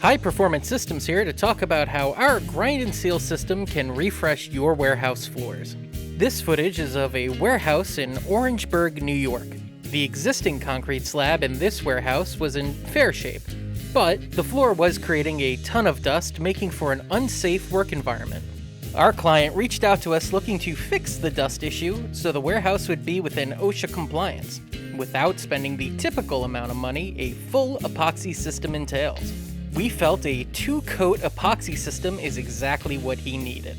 High Performance Systems here to talk about how our grind and seal system can refresh your warehouse floors. This footage is of a warehouse in Orangeburg, New York. The existing concrete slab in this warehouse was in fair shape, but the floor was creating a ton of dust, making for an unsafe work environment. Our client reached out to us looking to fix the dust issue so the warehouse would be within OSHA compliance, without spending the typical amount of money a full epoxy system entails. We felt a 2-coat epoxy system is exactly what he needed.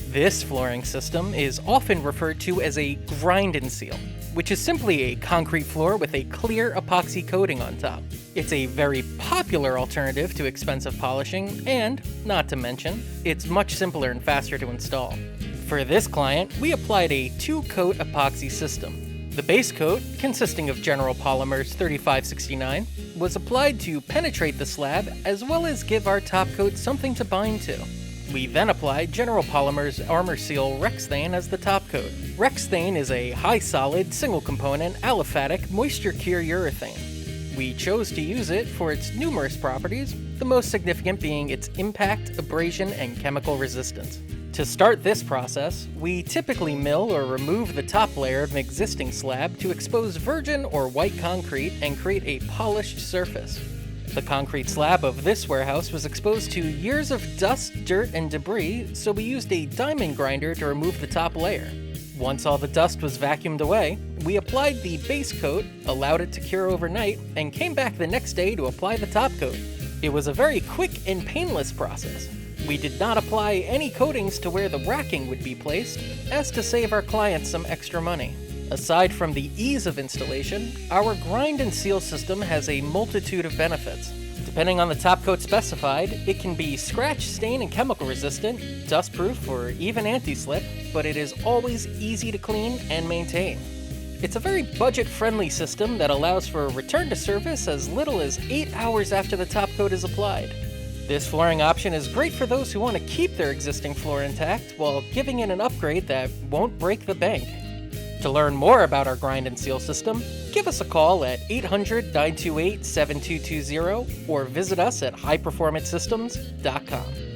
This flooring system is often referred to as a grind and seal, which is simply a concrete floor with a clear epoxy coating on top. It's a very popular alternative to expensive polishing, and, not to mention, it's much simpler and faster to install. For this client, we applied a 2-coat epoxy system. The base coat, consisting of General Polymers 3569, was applied to penetrate the slab as well as give our top coat something to bind to. We then applied General Polymers Armor Seal Rexthane as the top coat. Rexthane is a high-solid, single-component, aliphatic, moisture-cure urethane. We chose to use it for its numerous properties, the most significant being its impact, abrasion, and chemical resistance. To start this process, we typically mill or remove the top layer of an existing slab to expose virgin or white concrete and create a polished surface. The concrete slab of this warehouse was exposed to years of dust, dirt, and debris, so we used a diamond grinder to remove the top layer. Once all the dust was vacuumed away, we applied the base coat, allowed it to cure overnight, and came back the next day to apply the top coat. It was a very quick and painless process. We did not apply any coatings to where the racking would be placed, as to save our clients some extra money. Aside from the ease of installation, our grind and seal system has a multitude of benefits. Depending on the top coat specified, it can be scratch, stain, and chemical resistant, dust proof, or even anti-slip, but it is always easy to clean and maintain. It's a very budget-friendly system that allows for a return to service as little as 8 hours after the top coat is applied. This flooring option is great for those who want to keep their existing floor intact while giving it an upgrade that won't break the bank. To learn more about our grind and seal system, give us a call at 800-928-7220 or visit us at highperformancesystems.com.